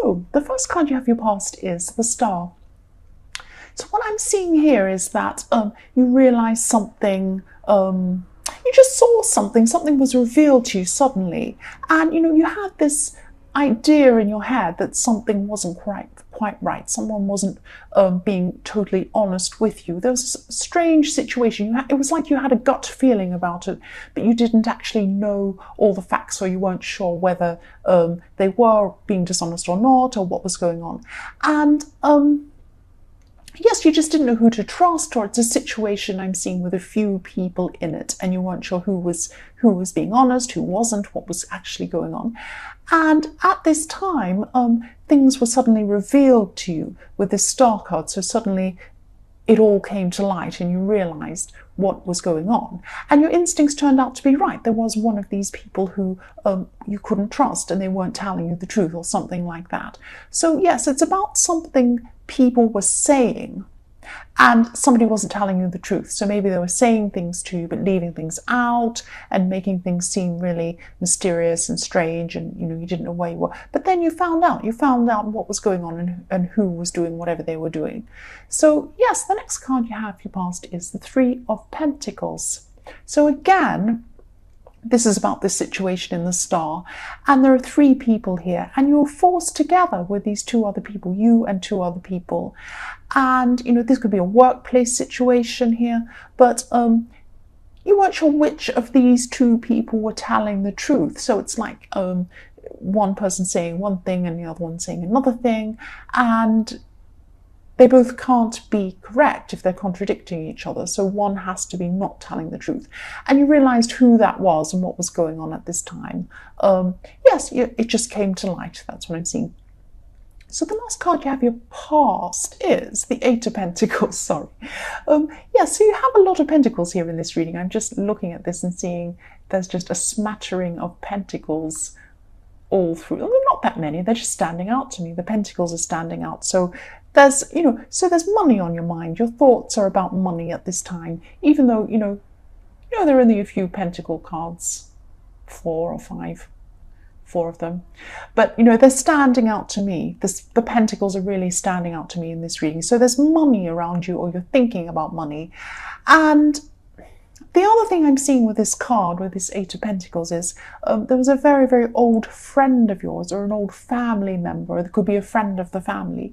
So the first card you have for your past is the Star. So what I'm seeing here is that you realize something, you just saw something was revealed to you suddenly, and you had this idea in your head that something wasn't quite right. Someone wasn't being totally honest with you. There was a strange situation. It was like you had a gut feeling about it, but you didn't actually know all the facts, or you weren't sure whether they were being dishonest or not, or what was going on. And yes, you just didn't know who to trust, or it's a situation I'm seeing with a few people in it, and you weren't sure who was being honest, who wasn't, what was actually going on. And at this time, things were suddenly revealed to you with this Star card. So suddenly it all came to light and you realized what was going on. And your instincts turned out to be right. There was one of these people who you couldn't trust, and they weren't telling you the truth, or something like that. So yes, it's about something people were saying and somebody wasn't telling you the truth. So maybe they were saying things to you but leaving things out and making things seem really mysterious and strange, and you didn't know where you were. But then you found out what was going on and who was doing whatever they were doing. So yes, the next card you have for your past is the Three of Pentacles. So again, this is about this situation in the Star, and there are three people here, and you're forced together with these two other people, you and two other people. And this could be a workplace situation here, but you weren't sure which of these two people were telling the truth. So it's like one person saying one thing and the other one saying another thing, and they both can't be correct if they're contradicting each other. So one has to be not telling the truth. And you realized who that was and what was going on at this time. Yes, it just came to light. That's what I'm seeing. So the last card you have your past is the Eight of Pentacles. Sorry. Yeah, so you have a lot of pentacles here in this reading. I'm just looking at this and seeing there's just a smattering of pentacles all through. Not that many, they're just standing out to me. The pentacles are standing out. So there's money on your mind. Your thoughts are about money at this time, even though there are only a few pentacle cards, 4 or 5, 4 of them, but they're standing out to me. The pentacles are really standing out to me in this reading. So there's money around you, or you're thinking about money. And the other thing I'm seeing with this card, with this Eight of Pentacles, is there was a very, very old friend of yours, or an old family member. It could be a friend of the family.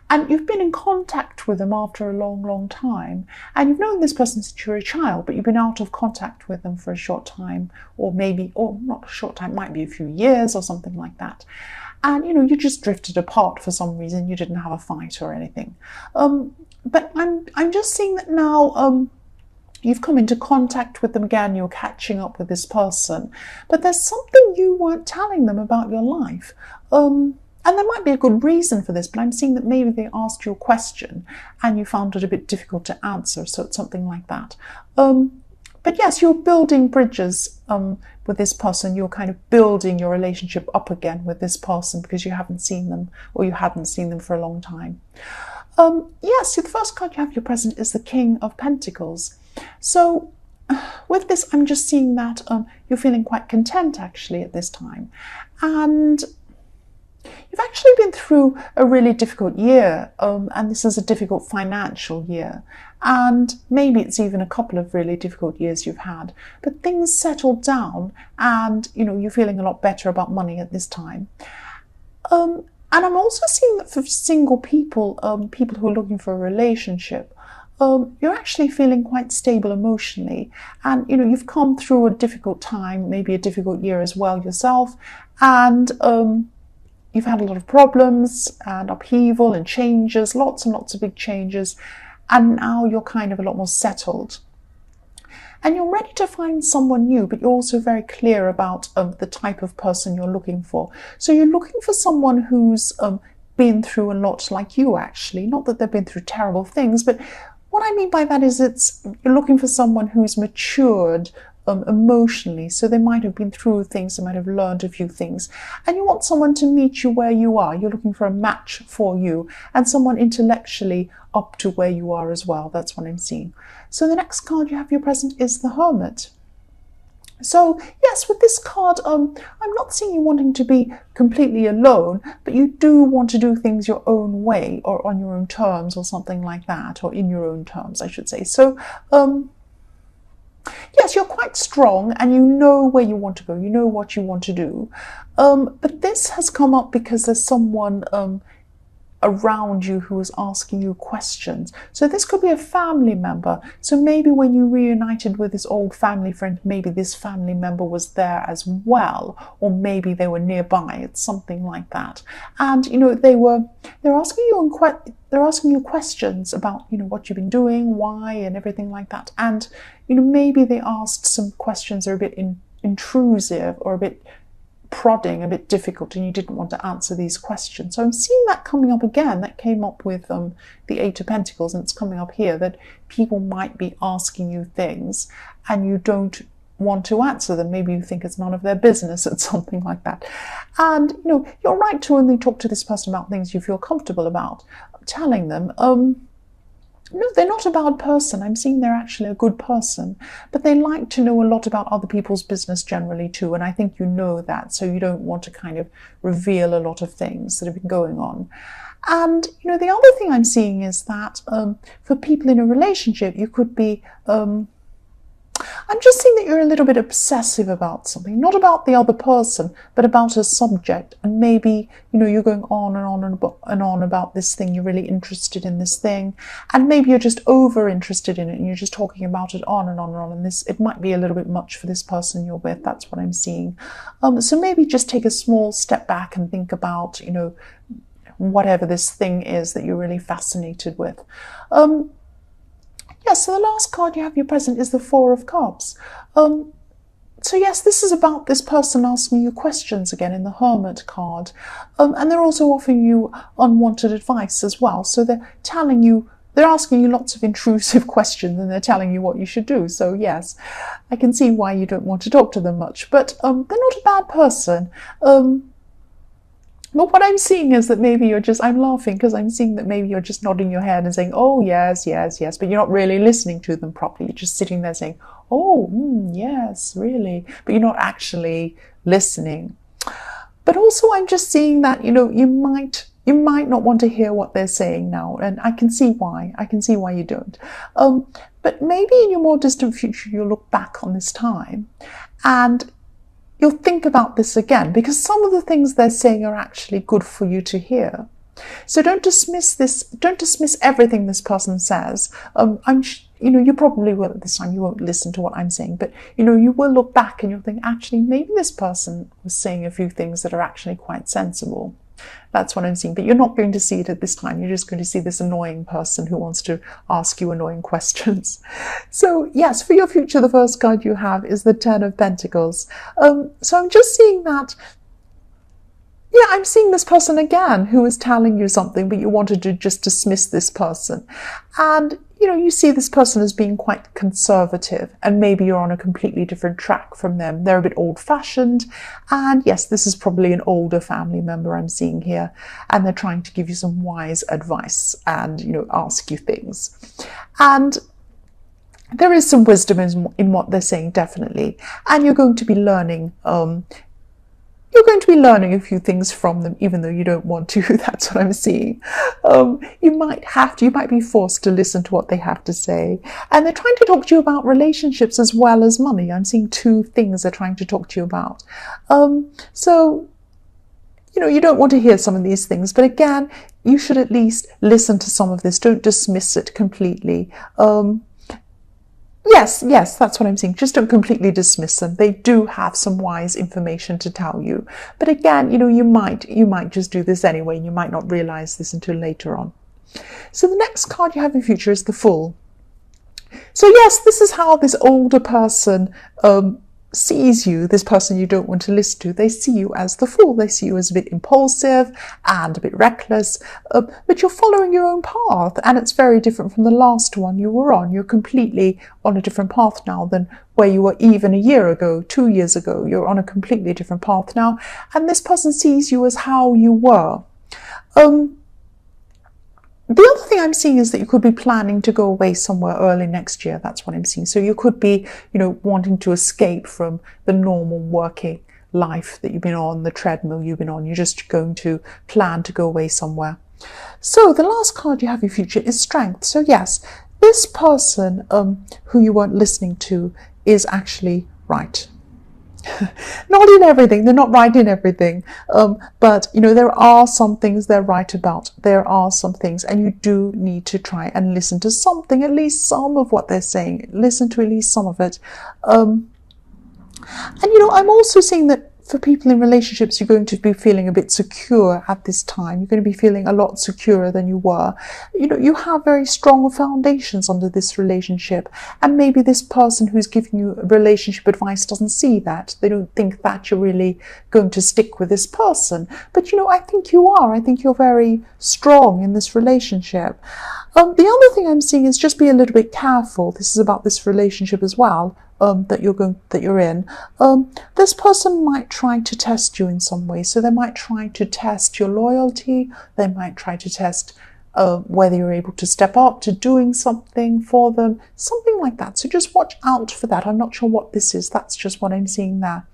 And you've been in contact with them after a long, long time. And you've known this person since you were a child, but you've been out of contact with them for a short time, or not a short time, might be a few years or something like that. And, you just drifted apart for some reason. You didn't have a fight or anything. But I'm just seeing that now, you've come into contact with them again, you're catching up with this person, but there's something you weren't telling them about your life. And there might be a good reason for this, but I'm seeing that maybe they asked you a question and you found it a bit difficult to answer, so it's something like that. But yes, you're building bridges with this person. You're kind of building your relationship up again with this person because you haven't seen them, or you hadn't seen them for a long time. Yes, so the first card you have your present is the King of Pentacles. So with this, I'm just seeing that you're feeling quite content actually at this time. And you've actually been through a really difficult year, and this is a difficult financial year. And maybe it's even a couple of really difficult years you've had. But things settled down, and you're feeling a lot better about money at this time. And I'm also seeing that for single people, people who are looking for a relationship, you're actually feeling quite stable emotionally, and you've come through a difficult time, maybe a difficult year as well yourself, and you've had a lot of problems and upheaval and changes, lots and lots of big changes, and now you're kind of a lot more settled. And you're ready to find someone new, but you're also very clear about the type of person you're looking for. So you're looking for someone who's been through a lot like you actually, not that they've been through terrible things, but what I mean by that is you're looking for someone who's matured emotionally. So they might have been through things, they might have learned a few things. And you want someone to meet you where you are. You're looking for a match for you, and someone intellectually up to where you are as well. That's what I'm seeing. So the next card you have your present is the Hermit. So yes, with this card, I'm not seeing you wanting to be completely alone, but you do want to do things your own way or on your own terms or something like that, or in your own terms, I should say. So yes, you're quite strong and you know where you want to go, you know what you want to do. But this has come up because there's someone around you who is asking you questions. So this could be a family member. So maybe when you reunited with this old family friend, maybe this family member was there as well, or maybe they were nearby. It's something like that. And they're asking you questions about what you've been doing, why, and everything like that. And maybe they asked some questions that are a bit intrusive or a bit prodding, a bit difficult, and you didn't want to answer these questions. So I'm seeing that coming up again. That came up with the Eight of Pentacles, and it's coming up here that people might be asking you things and you don't want to answer them. Maybe you think it's none of their business. It's something like that. And you're right to only talk to this person about things you feel comfortable about telling them. No, they're not a bad person. I'm seeing they're actually a good person, but they like to know a lot about other people's business generally too, and I think you know that, so you don't want to kind of reveal a lot of things that have been going on. And the other thing I'm seeing is that for people in a relationship, you could be I'm just seeing that you're a little bit obsessive about something, not about the other person, but about a subject. And maybe, you're going on and on and on about this thing. You're really interested in this thing. And maybe you're just over interested in it and you're just talking about it on and on and on. And it might be a little bit much for this person you're with. That's what I'm seeing. So maybe just take a small step back and think about, whatever this thing is that you're really fascinated with. Yes, so the last card you have your present is the Four of Cups. So yes, this is about this person asking you questions again in the Hermit card. And they're also offering you unwanted advice as well. So they're asking you lots of intrusive questions and they're telling you what you should do. So yes, I can see why you don't want to talk to them much. But they're not a bad person. But what I'm seeing is that maybe I'm laughing because I'm seeing that maybe you're just nodding your head and saying, oh, yes, yes, yes, but you're not really listening to them properly. You're just sitting there saying, oh, yes, really, but you're not actually listening. But also I'm just seeing that, you might not want to hear what they're saying now, and I can see why. I can see why you don't. But maybe in your more distant future, you'll look back on this time and you'll think about this again, because some of the things they're saying are actually good for you to hear. So don't dismiss this. Don't dismiss everything this person says. You probably will at this time. You won't listen to what I'm saying, but you will look back and you'll think, actually, maybe this person was saying a few things that are actually quite sensible. That's what I'm seeing. But you're not going to see it at this time. You're just going to see this annoying person who wants to ask you annoying questions. So yes, for your future, the first card you have is the Ten of Pentacles. So I'm just seeing that, yeah, I'm seeing this person again who is telling you something, but you wanted to just dismiss this person. And you see this person as being quite conservative, and maybe you're on a completely different track from them. They're a bit old-fashioned, and yes, this is probably an older family member I'm seeing here, and they're trying to give you some wise advice and, ask you things. And there is some wisdom in what they're saying, definitely, and you're going to be learning a few things from them, even though you don't want to. That's what I'm seeing. You might be forced to listen to what they have to say. And they're trying to talk to you about relationships as well as money. I'm seeing two things they're trying to talk to you about. So, you don't want to hear some of these things, but again, you should at least listen to some of this. Don't dismiss it completely. Yes, that's what I'm saying. Just don't completely dismiss them. They do have some wise information to tell you. But again, you might just do this anyway, and you might not realize this until later on. So the next card you have in future is the Fool. So yes, this is how this older person sees you, this person you don't want to listen to. They see you as the Fool. They see you as a bit impulsive and a bit reckless, but you're following your own path, and it's very different from the last one you were on. You're completely on a different path now than where you were even a year ago, 2 years ago. You're on a completely different path now, and this person sees you as how you were. The other thing I'm seeing is that you could be planning to go away somewhere early next year. That's what I'm seeing. So you could be, wanting to escape from the normal working life that you've been on, the treadmill you've been on. You're just going to plan to go away somewhere. So the last card you have in your future is Strength. So yes, this person who you weren't listening to is actually right. Not in everything, they're not right in everything, but there are some things they're right about. There are some things, and you do need to try and listen to something, at least some of what they're saying. Listen to at least some of it. And I'm also seeing that for people in relationships, you're going to be feeling a bit secure at this time. You're going to be feeling a lot securer than you were. You have very strong foundations under this relationship, and maybe this person who's giving you relationship advice doesn't see that. They don't think that you're really going to stick with this person. But I think you are. I think you're very strong in this relationship. The other thing I'm seeing is just be a little bit careful. This is about this relationship as well. That you're in. This person might try to test you in some way. So they might try to test your loyalty. They might try to test whether you're able to step up to doing something for them, something like that. So just watch out for that. I'm not sure what this is. That's just what I'm seeing there.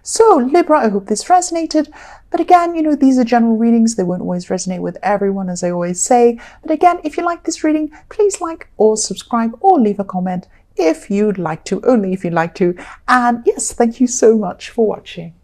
So Libra, I hope this resonated. But again, these are general readings. They won't always resonate with everyone, as I always say. But again, if you like this reading, please like or subscribe or leave a comment if you'd like to, only if you'd like to. And yes, thank you so much for watching.